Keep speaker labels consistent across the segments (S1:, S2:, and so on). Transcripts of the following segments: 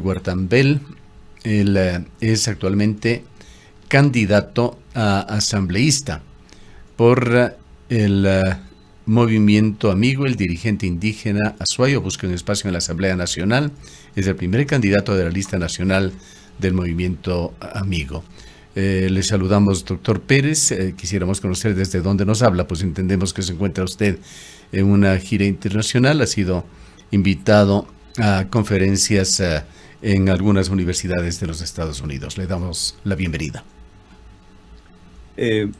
S1: Guartambel. Él es actualmente candidato a asambleísta por el Movimiento Amigo. El dirigente indígena Azuayo busca un espacio en la Asamblea Nacional. Es el primer candidato de la lista nacional del Movimiento Amigo. Le saludamos, doctor Pérez. Quisiéramos conocer desde dónde nos habla, pues entendemos que se encuentra usted en una gira internacional. Ha sido invitado a conferencias en algunas universidades de los Estados Unidos. Le damos la bienvenida.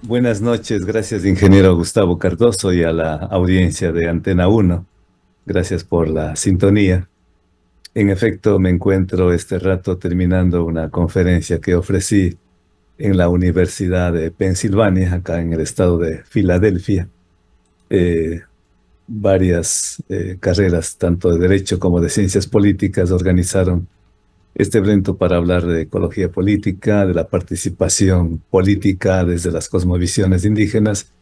S2: Buenas noches, gracias ingeniero Gustavo Cardoso y a la audiencia de Antena 1. Gracias por la sintonía. En efecto, me encuentro este rato terminando una conferencia que ofrecí en la Universidad de Pensilvania, acá en el estado de Filadelfia. Varias carreras, tanto de Derecho como de Ciencias Políticas, organizaron este evento para hablar de ecología política, de la participación política desde las cosmovisiones indígenas.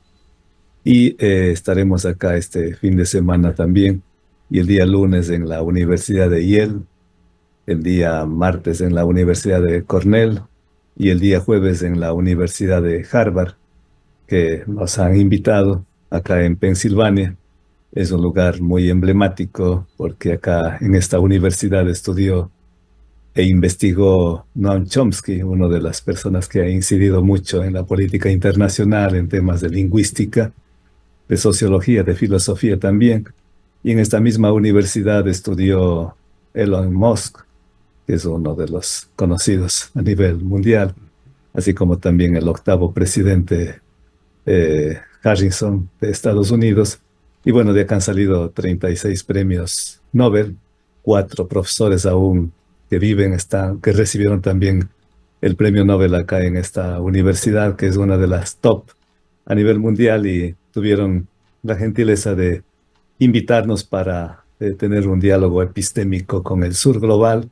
S2: Y estaremos acá este fin de semana también, y el día lunes en la Universidad de Yale, el día martes en la Universidad de Cornell y el día jueves en la Universidad de Harvard, que nos han invitado acá en Pensilvania. Es un lugar muy emblemático porque acá en esta universidad estudió e investigó Noam Chomsky, una de las personas que ha incidido mucho en la política internacional en temas de lingüística, de sociología, de filosofía también. Y en esta misma universidad estudió Elon Musk, que es uno de los conocidos a nivel mundial, así como también el octavo presidente Harrison de Estados Unidos. Y bueno, de acá han salido 36 premios Nobel, 4 profesores aún que viven, que recibieron también el premio Nobel acá en esta universidad, que es una de las top a nivel mundial, y tuvieron la gentileza de invitarnos para tener un diálogo epistémico con el sur global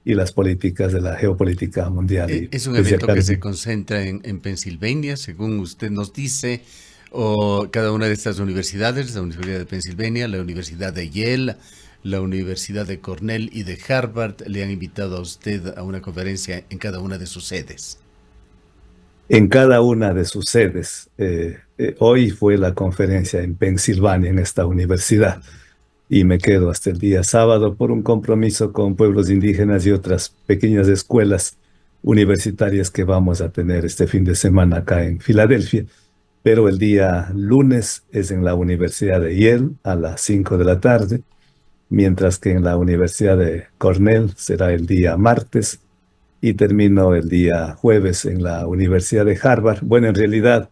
S2: y las políticas de la geopolítica mundial.
S1: Es un evento que se concentra en Pensilvania, según usted nos dice, o cada una de estas universidades, la Universidad de Pensilvania, la Universidad de Yale, la Universidad de Cornell y de Harvard, le han invitado a usted a una conferencia en cada una de sus sedes.
S2: En cada una de sus sedes. Hoy fue la conferencia en Pensilvania, en esta universidad, y me quedo hasta el día sábado por un compromiso con pueblos indígenas y otras pequeñas escuelas universitarias que vamos a tener este fin de semana acá en Filadelfia. Pero el día lunes es en la Universidad de Yale a las 5 de la tarde, mientras que en la Universidad de Cornell será el día martes, y termino el día jueves en la Universidad de Harvard. Bueno, en realidad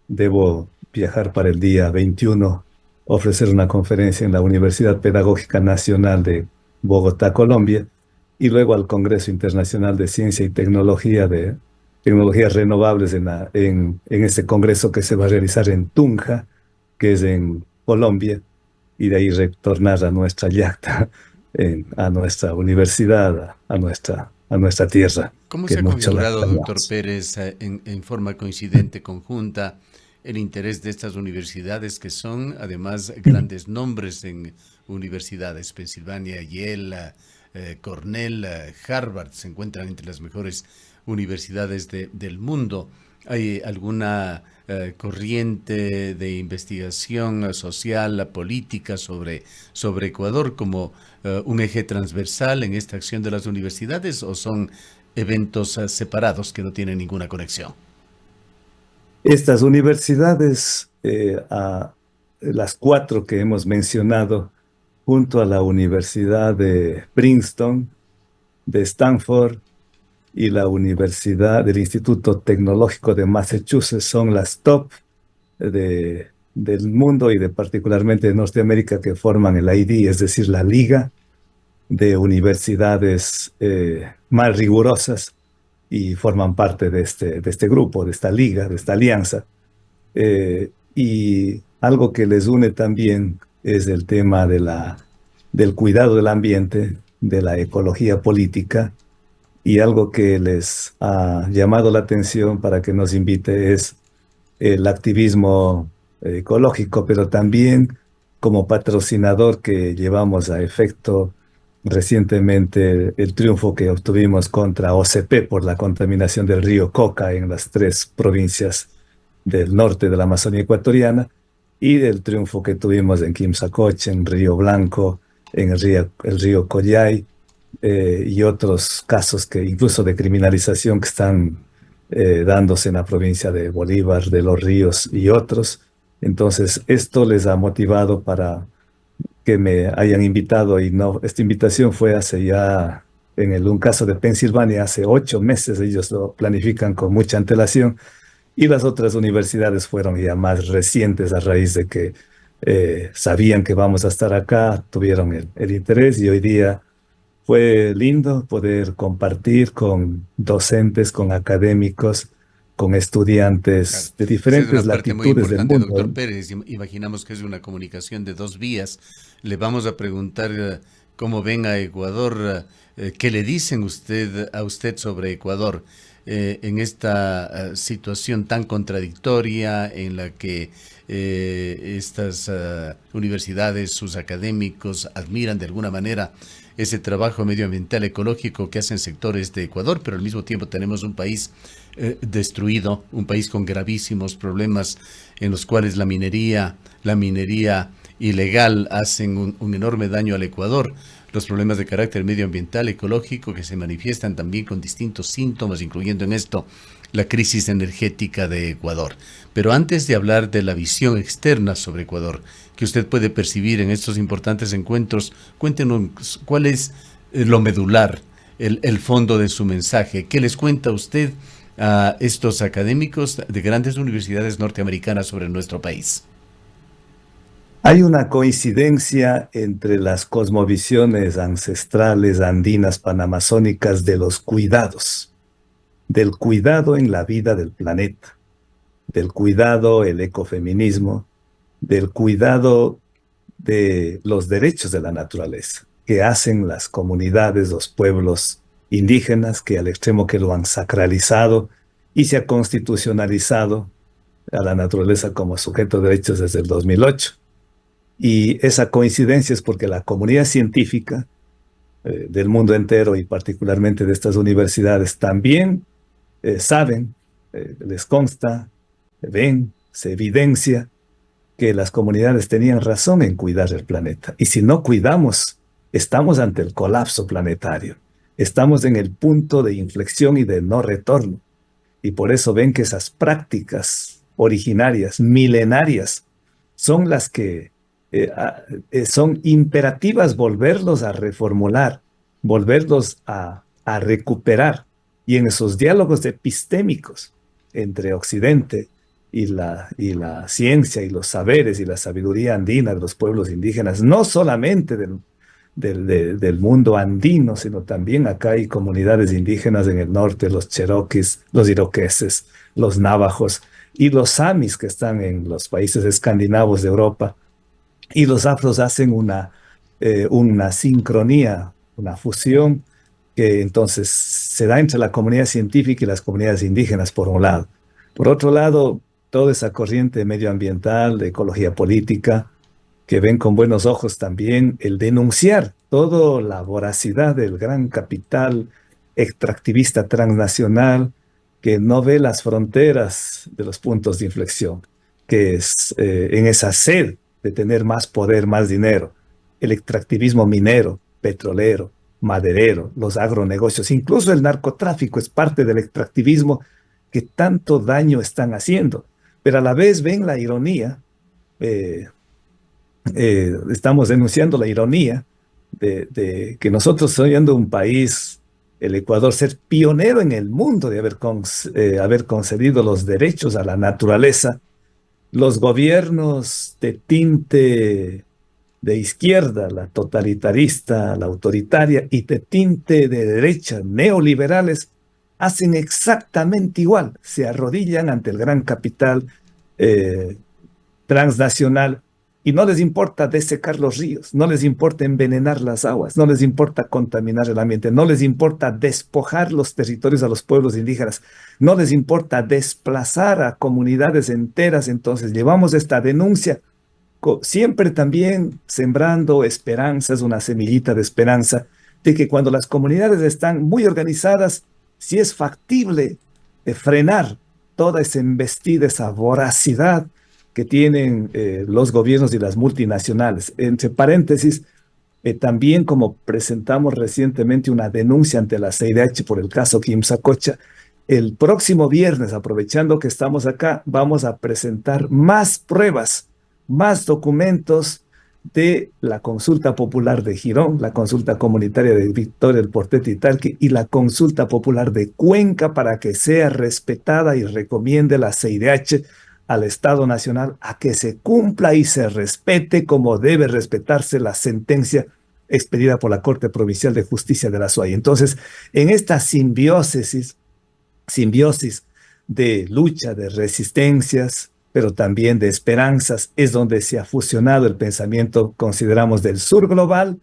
S2: debo viajar para el día 21, ofrecer una conferencia en la Universidad Pedagógica Nacional de Bogotá, Colombia, y luego al Congreso Internacional de Ciencia y Tecnología de Tecnologías Renovables en ese congreso que se va a realizar en Tunja, que es en Colombia, y de ahí retornar a nuestra yacta, a nuestra universidad, a nuestra tierra.
S1: ¿Cómo se ha configurado, doctor Pérez, en forma coincidente, conjunta, el interés de estas universidades, que son además grandes nombres en universidades? Pensilvania, Yale, Cornell, Harvard, se encuentran entre las mejores universidades del mundo. ¿Hay alguna corriente de investigación social, política sobre Ecuador como un eje transversal en esta acción de las universidades, o son eventos separados que no tienen ninguna conexión?
S2: Estas universidades, las 4 que hemos mencionado, junto a la Universidad de Princeton, de Stanford y la Universidad del Instituto Tecnológico de Massachusetts, son las top del mundo y particularmente de Norteamérica, que forman el ID, es decir, la liga de universidades más rigurosas, y forman parte de este grupo, de esta liga, de esta alianza. Y algo que les une también es el tema del cuidado del ambiente, de la ecología política, y algo que les ha llamado la atención para que nos invite es el activismo ecológico, pero también como patrocinador que llevamos a efecto recientemente el triunfo que obtuvimos contra OCP por la contaminación del río Coca en las tres provincias del norte de la Amazonía ecuatoriana, y del triunfo que tuvimos en Quimsacoche, en Río Blanco, en el río Collay, y otros casos que incluso de criminalización que están dándose en la provincia de Bolívar, de Los Ríos y otros. Entonces, esto les ha motivado para que me hayan invitado, y no, esta invitación fue hace ya, un caso de Pensilvania, hace 8 meses. Ellos lo planifican con mucha antelación, y las otras universidades fueron ya más recientes a raíz de que sabían que vamos a estar acá, tuvieron el interés, y hoy día fue lindo poder compartir con docentes, con académicos, con
S1: Claro.
S2: estudiantes de
S1: Esa es
S2: diferentes
S1: una parte muy
S2: latitudes del
S1: importante,
S2: mundo.
S1: doctor Pérez. Imaginamos que es una comunicación de dos vías. Le vamos a preguntar cómo ven a Ecuador, qué le dicen a usted sobre Ecuador en esta situación tan contradictoria en la que estas universidades, sus académicos admiran de alguna manera ese trabajo medioambiental ecológico que hacen sectores de Ecuador, pero al mismo tiempo tenemos un país destruido, un país con gravísimos problemas en los cuales la minería ilegal hacen un enorme daño al Ecuador, los problemas de carácter medioambiental, ecológico, que se manifiestan también con distintos síntomas, incluyendo en esto la crisis energética de Ecuador. Pero antes de hablar de la visión externa sobre Ecuador, que usted puede percibir en estos importantes encuentros, cuéntenos cuál es lo medular, el fondo de su mensaje. ¿Qué les cuenta usted a estos académicos de grandes universidades norteamericanas sobre nuestro país?
S2: Hay una coincidencia entre las cosmovisiones ancestrales andinas panamazónicas de los cuidados, del cuidado en la vida del planeta, del cuidado, el ecofeminismo, del cuidado de los derechos de la naturaleza, que hacen las comunidades, los pueblos indígenas, que al extremo que lo han sacralizado y se ha constitucionalizado a la naturaleza como sujeto de derechos desde el 2008. Y esa coincidencia es porque la comunidad científica del mundo entero, y particularmente de estas universidades, también saben, les consta, ven, se evidencia que las comunidades tenían razón en cuidar el planeta. Y si no cuidamos, estamos ante el colapso planetario. Estamos en el punto de inflexión y de no retorno. Y por eso ven que esas prácticas originarias, milenarias, son las que son imperativas volverlos a reformular, volverlos a recuperar. Y en esos diálogos epistémicos entre Occidente y la ciencia y los saberes y la sabiduría andina de los pueblos indígenas, no solamente del mundo andino, sino también acá hay comunidades indígenas en el norte, los cheroquis, los iroqueses, los navajos y los samis que están en los países escandinavos de Europa. Y los afros hacen una sincronía, una fusión que entonces se da entre la comunidad científica y las comunidades indígenas, por un lado. Por otro lado, toda esa corriente medioambiental, de ecología política, que ven con buenos ojos también el denunciar toda la voracidad del gran capital extractivista transnacional, que no ve las fronteras de los puntos de inflexión, que es en esa sed de tener más poder, más dinero, el extractivismo minero, petrolero, maderero, los agronegocios, incluso el narcotráfico es parte del extractivismo que tanto daño están haciendo. Pero a la vez ven la ironía, eh, estamos denunciando la ironía de que nosotros, siendo un país, el Ecuador, ser pionero en el mundo de haber concedido los derechos a la naturaleza, los gobiernos de tinte de izquierda, la totalitarista, la autoritaria, y de tinte de derecha, neoliberales, hacen exactamente igual, se arrodillan ante el gran capital eh, transnacional, y no les importa desecar los ríos, no les importa envenenar las aguas, no les importa contaminar el ambiente, no les importa despojar los territorios a los pueblos indígenas, no les importa desplazar a comunidades enteras. Entonces llevamos esta denuncia, siempre también sembrando esperanzas, una semillita de esperanza, de que cuando las comunidades están muy organizadas, sí es factible frenar toda esa embestida, esa voracidad que tienen los gobiernos y las multinacionales. Entre paréntesis, también como presentamos recientemente una denuncia ante la CIDH por el caso Quimsacocha, el próximo viernes, aprovechando que estamos acá, vamos a presentar más pruebas, más documentos de la consulta popular de Girón, la consulta comunitaria de Victoria, el Portete y Talque, y la consulta popular de Cuenca para que sea respetada y recomiende la CIDH al Estado Nacional a que se cumpla y se respete como debe respetarse la sentencia expedida por la Corte Provincial de Justicia de la SUAY. Entonces, en esta simbiosis de lucha, de resistencias, pero también de esperanzas, es donde se ha fusionado el pensamiento, consideramos, del sur global,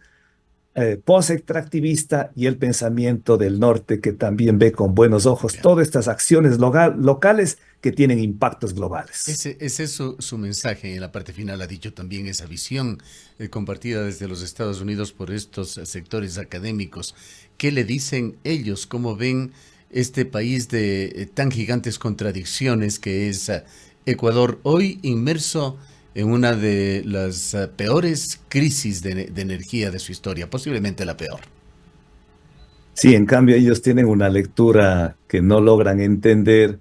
S2: post-extractivista, y el pensamiento del norte, que también ve con buenos ojos todas estas acciones locales que tienen impactos globales.
S1: Ese es su mensaje. En la parte final ha dicho también esa visión compartida desde los Estados Unidos por estos sectores académicos. ¿Qué le dicen ellos? ¿Cómo ven este país de tan gigantes contradicciones que es Ecuador, hoy inmerso en una de las peores crisis de energía de su historia, posiblemente la peor?
S2: Sí, en cambio ellos tienen una lectura que no logran entender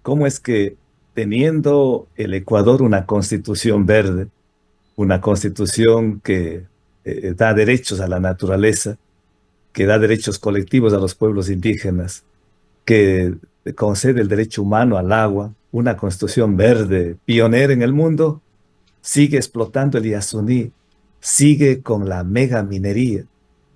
S2: cómo es que, teniendo el Ecuador una constitución verde, una constitución que da derechos a la naturaleza, que da derechos colectivos a los pueblos indígenas, que concede el derecho humano al agua, una constitución verde pionera en el mundo, sigue explotando el Yasuní, sigue con la mega minería,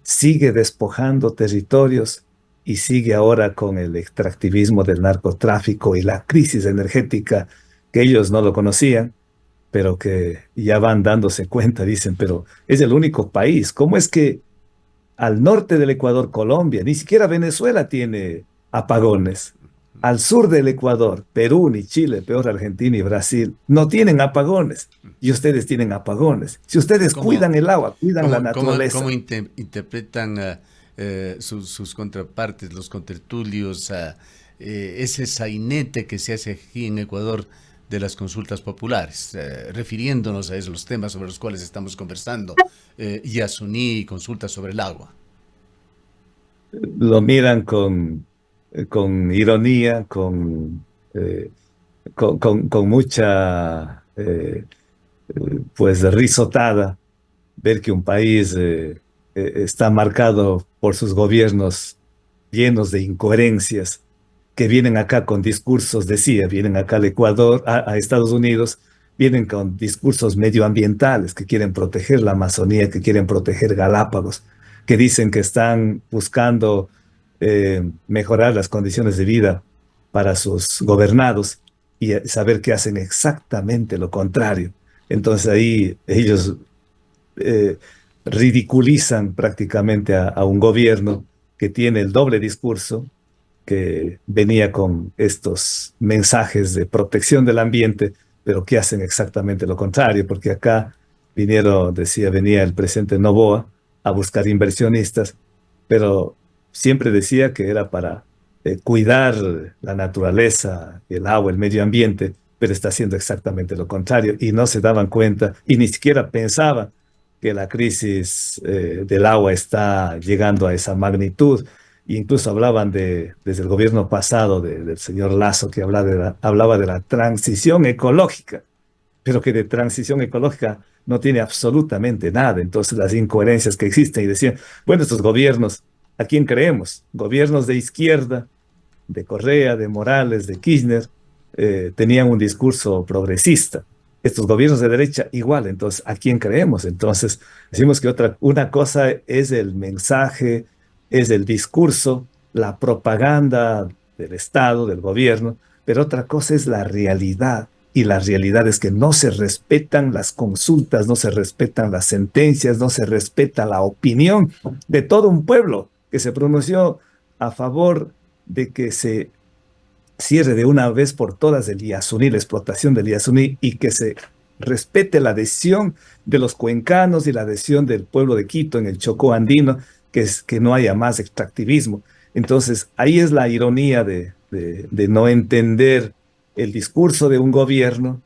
S2: sigue despojando territorios y sigue ahora con el extractivismo del narcotráfico y la crisis energética que ellos no lo conocían, pero que ya van dándose cuenta, dicen, pero es el único país. ¿Cómo es que al norte del Ecuador, Colombia, ni siquiera Venezuela tiene apagones? Al sur del Ecuador, Perú, ni Chile, peor Argentina y Brasil, no tienen apagones. Y ustedes tienen apagones. Si ustedes cuidan el agua, cuidan la naturaleza.
S1: ¿Cómo interpretan sus contrapartes, los contertulios, ese sainete que se hace aquí en Ecuador de las consultas populares, refiriéndonos a esos temas sobre los cuales estamos conversando, Yasuní y consultas sobre el agua?
S2: Lo miran con ironía, con mucha pues risotada, ver que un país está marcado por sus gobiernos llenos de incoherencias, que vienen acá con discursos, decía, vienen acá al Ecuador, a Estados Unidos, vienen con discursos medioambientales, que quieren proteger la Amazonía, que quieren proteger Galápagos, que dicen que están buscando mejorar las condiciones de vida para sus gobernados, y saber que hacen exactamente lo contrario. Entonces ahí ellos ridiculizan prácticamente a un gobierno que tiene el doble discurso, que venía con estos mensajes de protección del ambiente, pero que hacen exactamente lo contrario, porque acá venía el presidente Noboa a buscar inversionistas, pero siempre decía que era para cuidar la naturaleza, el agua, el medio ambiente, pero está haciendo exactamente lo contrario, y no se daban cuenta y ni siquiera pensaban que la crisis del agua está llegando a esa magnitud. Incluso hablaban desde el gobierno pasado del señor Lasso, que hablaba de la transición ecológica, pero que de transición ecológica no tiene absolutamente nada. Entonces las incoherencias que existen, y decían, bueno, estos gobiernos, ¿a quién creemos? Gobiernos de izquierda, de Correa, de Morales, de Kirchner, tenían un discurso progresista. Estos gobiernos de derecha igual. Entonces, ¿a quién creemos? Entonces decimos que una cosa es el mensaje, es el discurso, la propaganda del Estado, del gobierno, pero otra cosa es la realidad. Y la realidad es que no se respetan las consultas, no se respetan las sentencias, no se respeta la opinión de todo un pueblo que se pronunció a favor de que se cierre de una vez por todas el Yasuní, la explotación del Yasuní, y que se respete la decisión de los cuencanos y la decisión del pueblo de Quito en el Chocó andino que no haya más extractivismo. Entonces, ahí es la ironía de no entender el discurso de un gobierno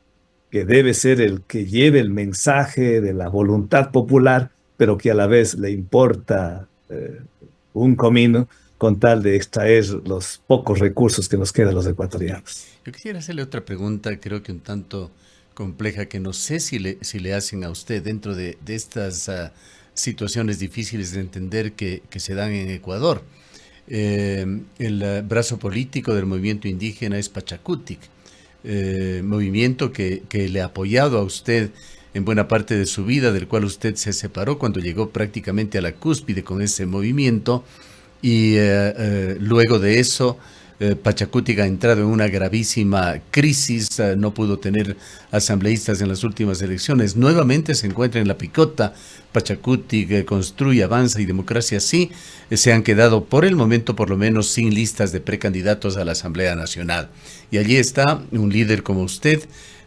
S2: que debe ser el que lleve el mensaje de la voluntad popular, pero que a la vez le importa un comino con tal de extraer los pocos recursos que nos quedan a los ecuatorianos.
S1: Yo quisiera hacerle otra pregunta, creo que un tanto compleja, que no sé si le hacen a usted dentro de estas situaciones difíciles de entender que se dan en Ecuador. El brazo político del movimiento indígena es Pachacutic, movimiento que le ha apoyado a usted en buena parte de su vida, del cual usted se separó cuando llegó prácticamente a la cúspide con ese movimiento, y luego de eso Pachacutic ha entrado en una gravísima crisis, no pudo tener asambleístas en las últimas elecciones, nuevamente se encuentra en la picota. Pachacutic construye, avanza y democracia sí, se han quedado por el momento por lo menos sin listas de precandidatos a la Asamblea Nacional. Y allí está un líder como usted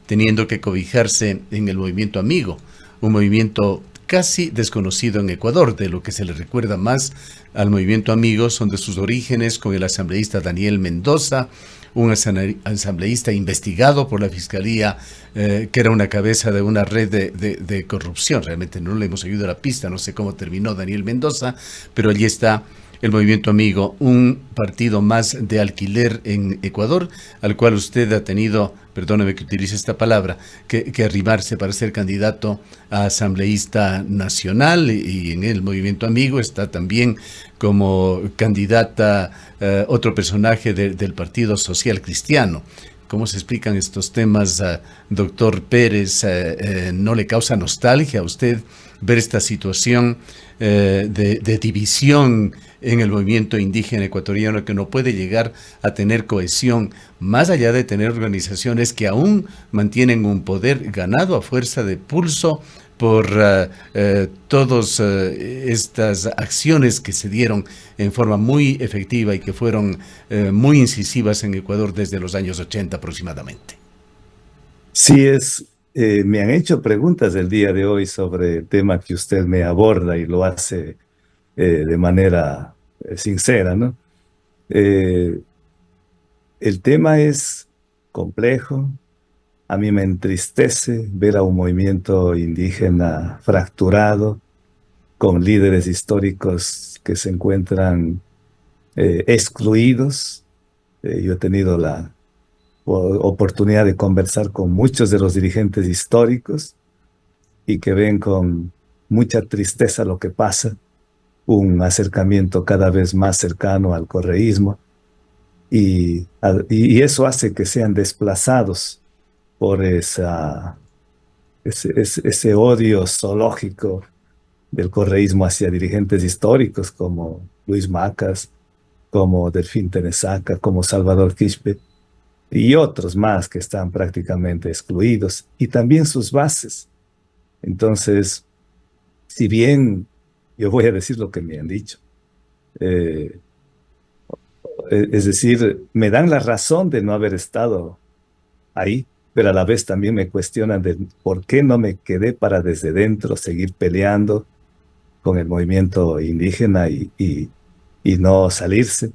S1: teniendo que cobijarse en el movimiento amigo, un movimiento casi desconocido en Ecuador. De lo que se le recuerda más al movimiento amigo son de sus orígenes con el asambleísta Daniel Mendoza, un asambleísta investigado por la Fiscalía, que era una cabeza de una red de corrupción. Realmente no le hemos seguido la pista, no sé cómo terminó Daniel Mendoza, pero allí está el movimiento amigo, un partido más de alquiler en Ecuador, al cual usted ha tenido, perdóneme que utilice esta palabra, que arrimarse para ser candidato a asambleísta nacional, y en el movimiento amigo está también como candidata otro personaje del Partido Social Cristiano. ¿Cómo se explican estos temas, doctor Pérez? ¿No le causa nostalgia a usted ver esta situación de división en el movimiento indígena ecuatoriano, que no puede llegar a tener cohesión, más allá de tener organizaciones que aún mantienen un poder ganado a fuerza de pulso por todas estas acciones que se dieron en forma muy efectiva y que fueron muy incisivas en Ecuador desde los años 80 aproximadamente?
S2: Sí, me han hecho preguntas el día de hoy sobre el tema que usted me aborda y lo hace de manera sincera, ¿no? Eh, el tema es complejo. A mí me entristece ver a un movimiento indígena fracturado, con líderes históricos que se encuentran excluidos. Yo he tenido la oportunidad de conversar con muchos de los dirigentes históricos y que ven con mucha tristeza lo que pasa, un acercamiento cada vez más cercano al correísmo, y eso hace que sean desplazados por ese odio zoológico del correísmo hacia dirigentes históricos como Luis Macas, como Delfín Tenesaca, como Salvador Quispe y otros más que están prácticamente excluidos, y también sus bases. Entonces, si bien yo voy a decir lo que me han dicho, eh, es decir, me dan la razón de no haber estado ahí, pero a la vez también me cuestionan de por qué no me quedé para desde dentro seguir peleando con el movimiento indígena y no salirse.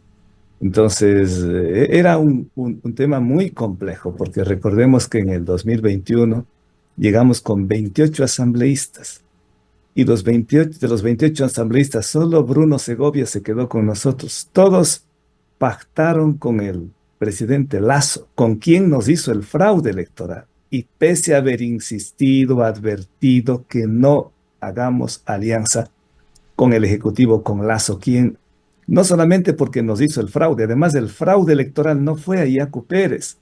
S2: Entonces, era un tema muy complejo, porque recordemos que en el 2021 llegamos con 28 asambleístas, y de los 28 asambleístas, solo Bruno Segovia se quedó con nosotros. Todos pactaron con el presidente Lasso, con quien nos hizo el fraude electoral. Y pese a haber insistido, advertido que no hagamos alianza con el Ejecutivo, con Lasso, quien no solamente porque nos hizo el fraude, además del fraude electoral no fue a Yacu Pérez,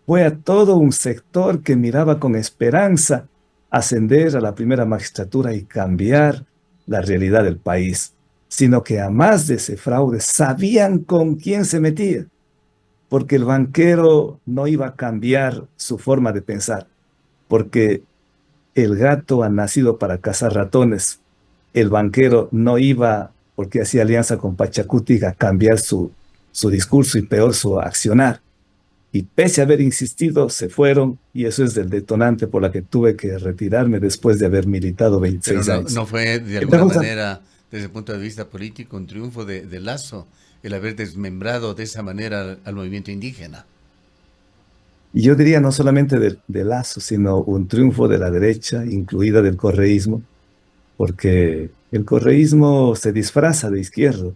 S2: fue a todo un sector que miraba con esperanza ascender a la primera magistratura y cambiar la realidad del país, sino que a más de ese fraude sabían con quién se metía, porque el banquero no iba a cambiar su forma de pensar, porque el gato ha nacido para cazar ratones. El banquero no iba, porque hacía alianza con Pachacutic, a cambiar su discurso y peor su accionar. Y pese a haber insistido, se fueron, y eso es el detonante por la que tuve que retirarme después de haber militado
S1: Pero
S2: 26
S1: no,
S2: años.
S1: no fue de alguna
S2: Entonces,
S1: manera desde el punto de vista político, un triunfo de Lasso, el haber desmembrado de esa manera al movimiento indígena.
S2: Y yo diría no solamente de Lasso, sino un triunfo de la derecha, incluida del correísmo, porque el correísmo se disfraza de izquierdo,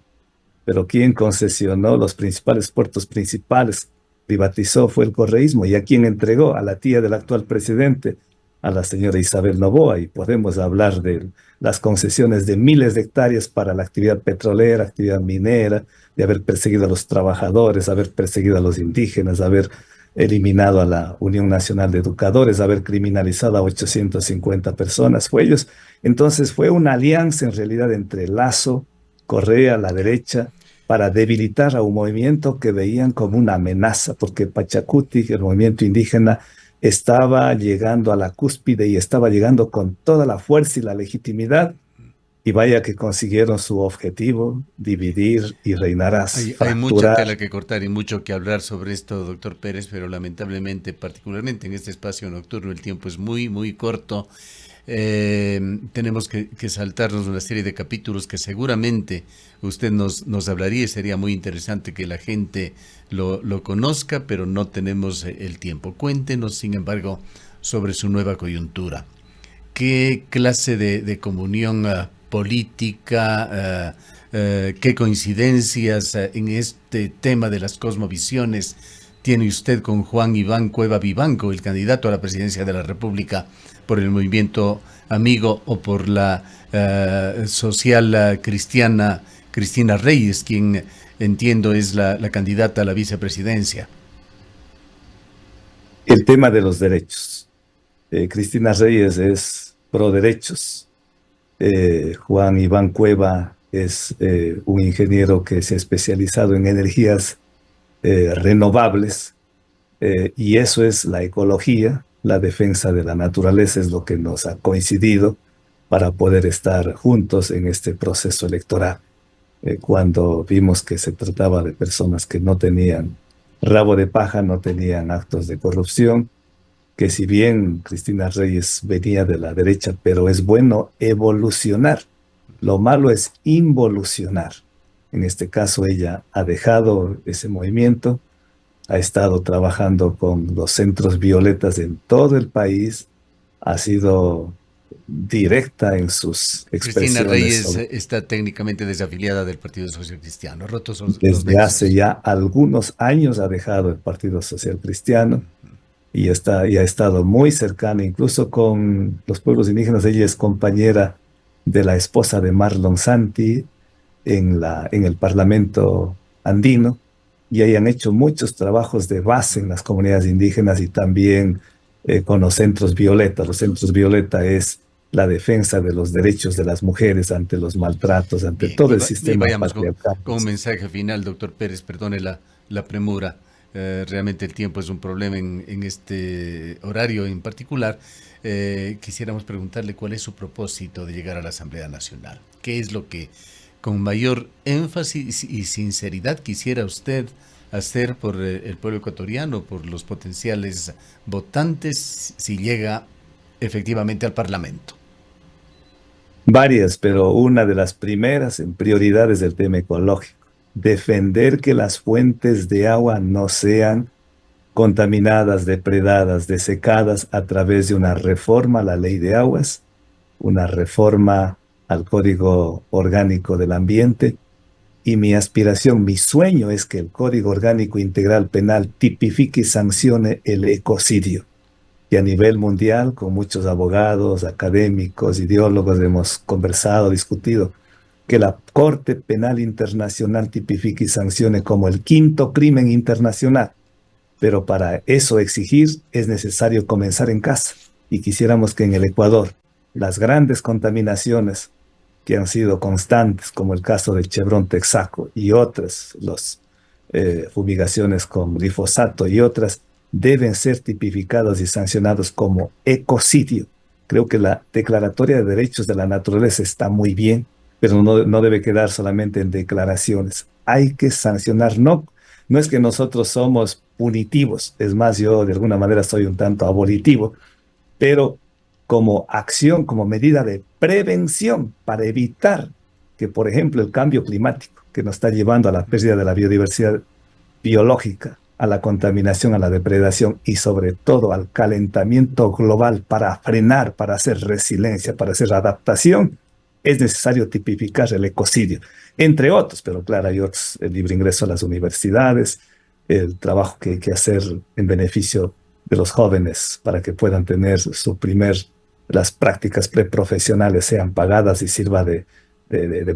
S2: pero quien concesionó los principales puertos principales, privatizó, fue el correísmo, y a quien entregó a la tía del actual presidente, a la señora Isabel Noboa, y podemos hablar de las concesiones de miles de hectáreas para la actividad petrolera, actividad minera, de haber perseguido a los trabajadores, haber perseguido a los indígenas, haber eliminado a la Unión Nacional de Educadores, haber criminalizado a 850 personas, fue ellos. Entonces fue una alianza en realidad entre Lasso, Correa, la derecha, para debilitar a un movimiento que veían como una amenaza, porque Pachacuti, el movimiento indígena, estaba llegando a la cúspide y estaba llegando con toda la fuerza y la legitimidad, y vaya que consiguieron su objetivo, dividir y reinarás,
S1: Hay mucha
S2: fracturar.
S1: tela que cortar y mucho que hablar sobre esto, doctor Pérez, pero lamentablemente, particularmente en este espacio nocturno, el tiempo es muy, muy corto. Tenemos que saltarnos una serie de capítulos que seguramente usted nos hablaría y sería muy interesante que la gente lo conozca, pero no tenemos el tiempo. Cuéntenos, sin embargo, sobre su nueva coyuntura. ¿Qué clase de comunión política, qué coincidencias en este tema de las cosmovisiones tiene usted con Juan Iván Cueva Vivanco, el candidato a la presidencia de la República por el movimiento Amigo o por la social cristiana Cristina Reyes, quien entiendo es la candidata a la vicepresidencia?
S2: El tema de los derechos. Cristina Reyes es pro derechos. Juan Iván Cueva es un ingeniero que se ha especializado en energías renovables, y eso es la ecología, la defensa de la naturaleza es lo que nos ha coincidido para poder estar juntos en este proceso electoral. Cuando vimos que se trataba de personas que no tenían rabo de paja, no tenían actos de corrupción, que si bien Cristina Reyes venía de la derecha, pero es bueno evolucionar. Lo malo es involucionar. En este caso, ella ha dejado ese movimiento, ha estado trabajando con los centros violetas en todo el país, ha sido directa en sus
S1: Cristina
S2: expresiones
S1: Reyes
S2: sobre,
S1: está técnicamente desafiliada del Partido Social Cristiano, rotos los
S2: desde hace
S1: nexos.
S2: ya algunos años ha dejado el Partido Social Cristiano y ha estado muy cercana, incluso con los pueblos indígenas. Ella es compañera de la esposa de Marlon Santi en el Parlamento andino, y ahí han hecho muchos trabajos de base en las comunidades indígenas y también con los centros violeta. Los centros violeta es la defensa de los derechos de las mujeres ante los maltratos, ante
S1: Bien,
S2: todo el
S1: y
S2: sistema
S1: vayamos
S2: patriarcal.
S1: con un mensaje final, doctor Pérez, perdone la premura. Realmente el tiempo es un problema en este horario en particular. Quisiéramos preguntarle cuál es su propósito de llegar a la Asamblea Nacional. ¿Qué es lo que con mayor énfasis y sinceridad quisiera usted hacer por el pueblo ecuatoriano, por los potenciales votantes, si llega efectivamente al Parlamento?
S2: Varias, pero una de las primeras en prioridad es el tema ecológico. Defender que las fuentes de agua no sean contaminadas, depredadas, desecadas a través de una reforma a la ley de aguas, una reforma al Código Orgánico del Ambiente. Y mi aspiración, mi sueño es que el Código Orgánico Integral Penal tipifique y sancione el ecocidio. Y a nivel mundial, con muchos abogados, académicos, ideólogos, hemos conversado, discutido, que la Corte Penal Internacional tipifique y sancione como el quinto crimen internacional. Pero para eso exigir es necesario comenzar en casa. Y quisiéramos que en el Ecuador las grandes contaminaciones que han sido constantes, como el caso del Chevron Texaco y otras, las fumigaciones con glifosato y otras, deben ser tipificados y sancionados como ecocidio. Creo que la Declaratoria de Derechos de la Naturaleza está muy bien, pero no debe quedar solamente en declaraciones. Hay que sancionar. No es que nosotros somos punitivos, es más, yo de alguna manera soy un tanto abolitivo, pero como acción, como medida de prevención para evitar que, por ejemplo, el cambio climático, que nos está llevando a la pérdida de la biodiversidad biológica, a la contaminación, a la depredación y sobre todo al calentamiento global para frenar, para hacer resiliencia, para hacer adaptación, es necesario tipificar el ecocidio, entre otros, pero claro, hay otros, el libre ingreso a las universidades, el trabajo que hay que hacer en beneficio de los jóvenes para que puedan tener las prácticas preprofesionales sean pagadas y sirva de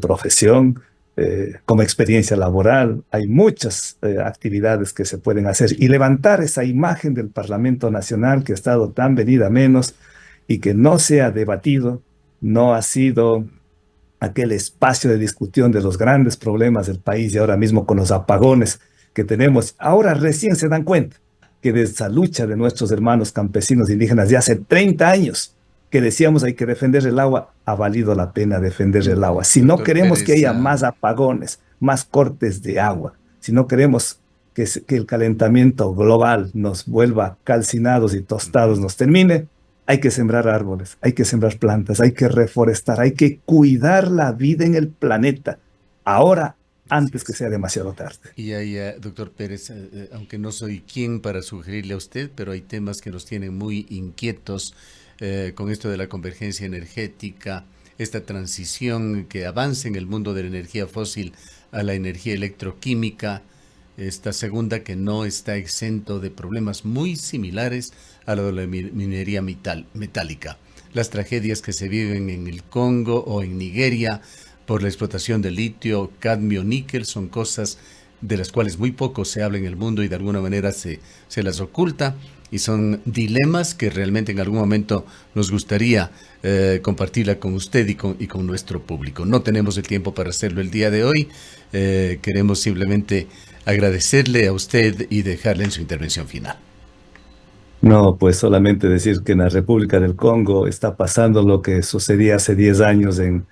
S2: profesión, como experiencia laboral. Hay muchas actividades que se pueden hacer y levantar esa imagen del Parlamento Nacional que ha estado tan venida menos y que no se ha debatido, no ha sido aquel espacio de discusión de los grandes problemas del país y ahora mismo con los apagones que tenemos. Ahora recién se dan cuenta que de esa lucha de nuestros hermanos campesinos indígenas de hace 30 años que decíamos hay que defender el agua, ha valido la pena defender el agua. Si no queremos que haya más apagones, más cortes de agua, si no queremos que el calentamiento global nos vuelva calcinados y tostados, nos termine, hay que sembrar árboles, hay que sembrar plantas, hay que reforestar, hay que cuidar la vida en el planeta. Ahora, antes que sea demasiado tarde.
S1: Y ahí, doctor Pérez, aunque no soy quien para sugerirle a usted, pero hay temas que nos tienen muy inquietos con esto de la convergencia energética, esta transición que avance en el mundo de la energía fósil a la energía electroquímica, esta segunda que no está exento de problemas muy similares a lo de la minería metálica. Las tragedias que se viven en el Congo o en Nigeria por la explotación de litio, cadmio, níquel, son cosas de las cuales muy poco se habla en el mundo y de alguna manera se las oculta, y son dilemas que realmente en algún momento nos gustaría compartirla con usted y con nuestro público. No tenemos el tiempo para hacerlo el día de hoy. Queremos simplemente agradecerle a usted y dejarle en su intervención final.
S2: No, pues solamente decir que en la República del Congo está pasando lo que sucedía hace 10 años en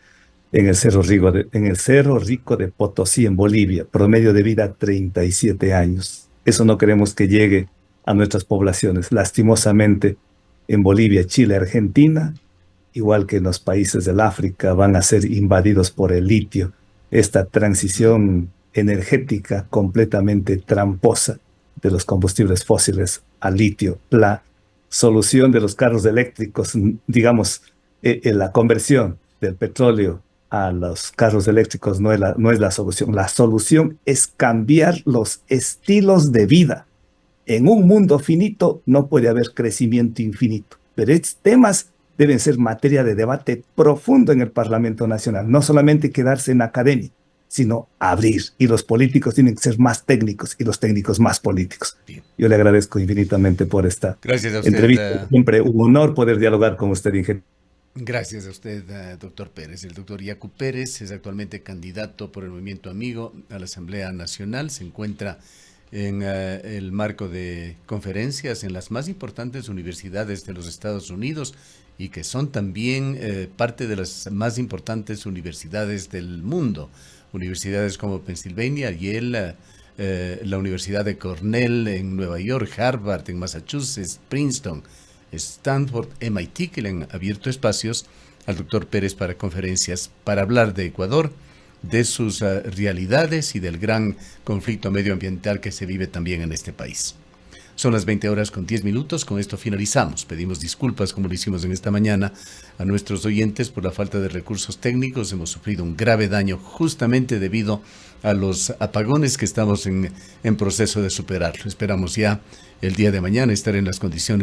S2: el Cerro Rico de Potosí, en Bolivia, promedio de vida 37 años. Eso no queremos que llegue a nuestras poblaciones. Lastimosamente, en Bolivia, Chile, Argentina, igual que en los países del África, van a ser invadidos por el litio. Esta transición energética completamente tramposa de los combustibles fósiles al litio. La solución de los carros eléctricos, digamos, la conversión del petróleo a los carros eléctricos no es la solución. La solución es cambiar los estilos de vida. En un mundo finito no puede haber crecimiento infinito, pero estos temas deben ser materia de debate profundo en el Parlamento Nacional, no solamente quedarse en academia, sino abrir. Y los políticos tienen que ser más técnicos y los técnicos más políticos. Bien. Yo le agradezco infinitamente por esta entrevista. Siempre un honor poder dialogar con usted, ingeniero.
S1: Gracias a usted, doctor Pérez. El doctor Yacu Pérez es actualmente candidato por el Movimiento Amigo a la Asamblea Nacional. Se encuentra en el marco de conferencias en las más importantes universidades de los Estados Unidos y que son también parte de las más importantes universidades del mundo. Universidades como Pennsylvania, Yale, la Universidad de Cornell en Nueva York, Harvard en Massachusetts, Princeton, Stanford, MIT, que le han abierto espacios al doctor Pérez para conferencias para hablar de Ecuador, de sus realidades y del gran conflicto medioambiental que se vive también en este país. Son las 20:10. Con esto finalizamos. Pedimos disculpas, como lo hicimos en esta mañana, a nuestros oyentes por la falta de recursos técnicos. Hemos sufrido un grave daño justamente debido a los apagones que estamos en proceso de superarlo. Esperamos ya el día de mañana estar en las condiciones